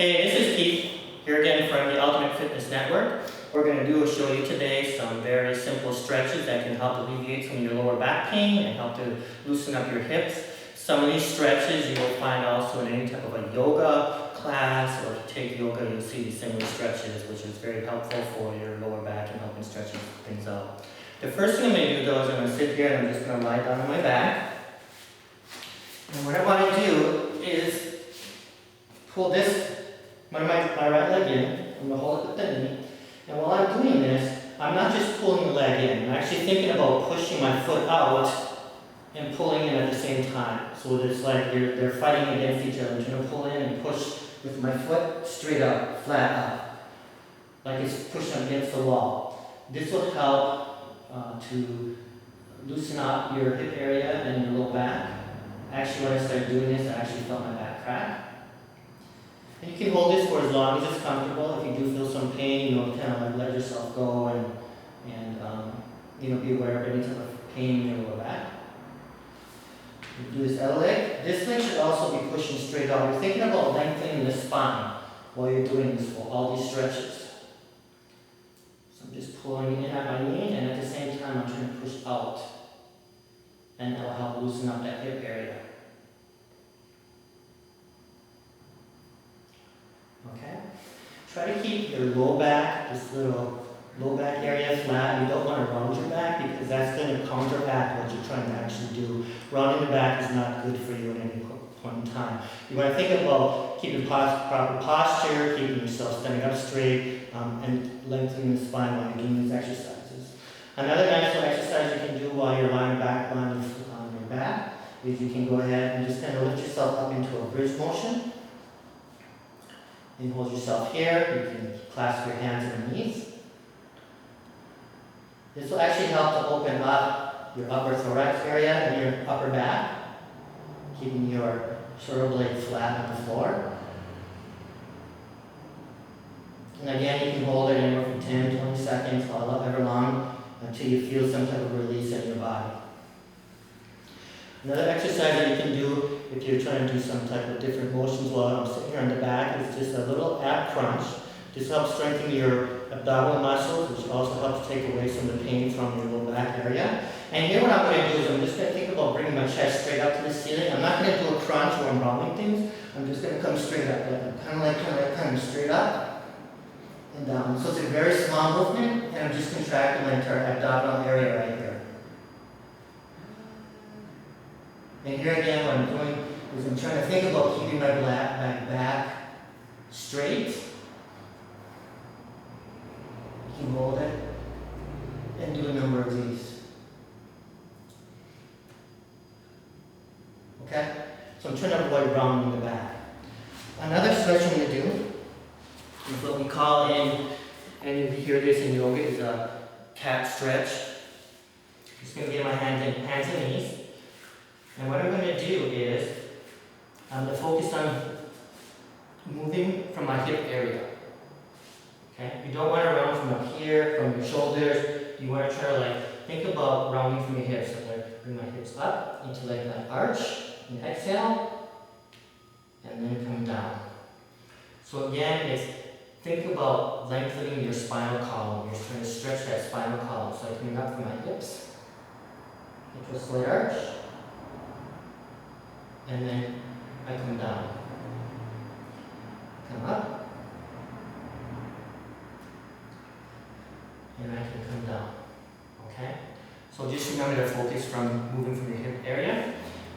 Hey, this is Keith, here again from the Ultimate Fitness Network. We're going to show you today some very simple stretches that can help alleviate some of your lower back pain and help to loosen up your hips. Some of these stretches you will find also in any type of a yoga class, or if you take yoga, you'll see these similar stretches, which is very helpful for your lower back and helping stretch things out. The first thing I'm going to do though is I'm going to sit here and I'm just going to lie down on my back. And what I want to do is pull my right leg in. I'm going to hold it with the knee. And while I'm doing this, I'm not just pulling the leg in. I'm actually thinking about pushing my foot out and pulling in at the same time. So it's like they're fighting against each other. I'm trying to pull in and push with my foot straight up, flat up, like it's pushing against the wall. This will help to loosen up your hip area and your low back. Actually, when I started doing this, I actually felt my back crack. And you can hold this for as long as it's comfortable. If you do feel some pain, kind of like let yourself go and be aware of any type of pain in your lower back. You do this other leg. This leg should also be pushing straight out. You're thinking about lengthening the spine while you're doing this for all these stretches. So I'm just pulling in at my knee, and at the same time I'm trying to push out. And that will help loosen up that hip area. Okay? Try to keep your low back, this little low back area flat. You don't want to round your back because that's going to counteract what you're trying to actually do. Rounding the back is not good for you at any point in time. You want to think about keeping proper posture, keeping yourself standing up straight, and lengthening the spine while you're doing these exercises. Another nice little exercise you can do while you're lying back on your back is you can go ahead and just kind of lift yourself up into a bridge motion. And hold yourself here. You can clasp your hands and knees. This will actually help to open up your upper thorax area and your upper back, keeping your shoulder blade flat on the floor. And again, you can hold it anywhere from 10 to 20 seconds, however long, until you feel some type of release in your body. Another exercise that you can do if you're trying to do some type of different motions while I'm sitting here on the back is just a little ab crunch. This helps strengthen your abdominal muscles, which also helps take away some of the pain from your low back area. And here what I'm going to do is I'm just going to think about bringing my chest straight up to the ceiling. I'm not going to do a crunch where I'm rounding things. I'm just going to come straight up, kind of straight up and down. So it's a very small movement, and I'm just contracting my entire abdominal area right here. And here again, what I'm doing is I'm trying to think about keeping my back straight. You can hold it and do a number of these. Okay? So I'm trying to avoid rounding the back. Another stretch I'm going to do is what we call and you hear this in yoga, is a cat stretch. Just going to get my hands and knees. And what I'm going to do is I'm going to focus on moving from my hip area. Okay? You don't want to round from up here, from your shoulders. You want to try to think about rounding from your hips. So I'm going to bring my hips up into that arch, and exhale, and then come down. So again, it's think about lengthening your spinal column. You're trying to stretch that spinal column. So I'm coming up from my hips into a slight arch. And then I come down. Come up. And I can come down. Okay? So just remember to focus from moving from your hip area.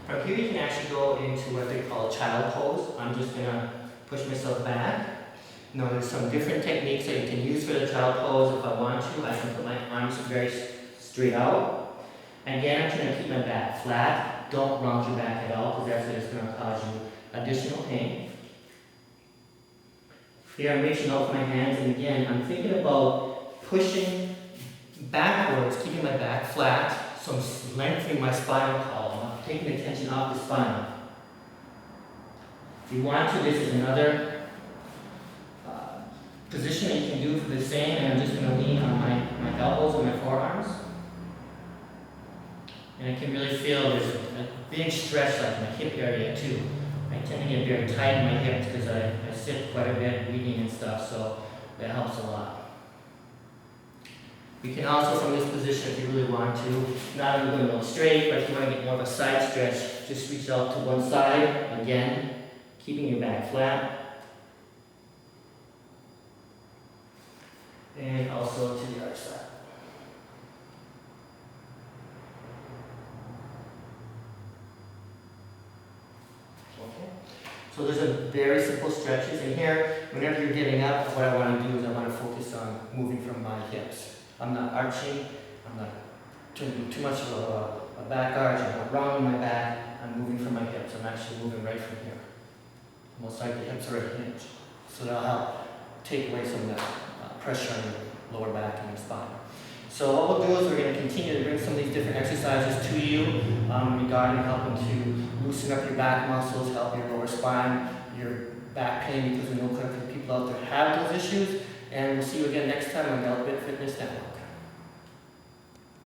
From here you can actually go into what they call a child pose. I'm just going to push myself back. Now there's some different techniques that you can use for the child pose. If I want to, I can put my arms very straight out. Again, I'm trying to keep my back flat. Don't round your back at all, because that's what it's going to cause you additional pain. Here I'm reaching out with my hands, and again, I'm thinking about pushing backwards, keeping my back flat, so I'm lengthening my spinal column. I'm taking the tension off the spine. If you want to, this is another position that you can do for the same, and I'm just going to lean on my elbows and my forearms. And I can really feel there's a big stretch like in my hip area too. I tend to get very tight in my hips because I sit quite a bit reading and stuff, so that helps a lot. You can also, from this position, if you really want to, not only going straight, but if you want to get more of a side stretch, just reach out to one side, again, keeping your back flat. And also to the other side. Okay. So there's a very simple stretches in here. Whenever you're getting up, what I want to do is I want to focus on moving from my hips. I'm not arching, I'm not doing too much of a back arch, I'm not rounding my back, I'm moving from my hips. I'm actually moving right from here. Almost like the hips are at a hinge. So that'll help take away some of that pressure on your lower back and your spine. So what we'll do is we're going to continue to bring some of these different exercises to you regarding helping to loosen up your back muscles, help your lower spine, your back pain, because we know quite a few people out there have those issues. And we'll see you again next time on the Ultimate Fitness Network.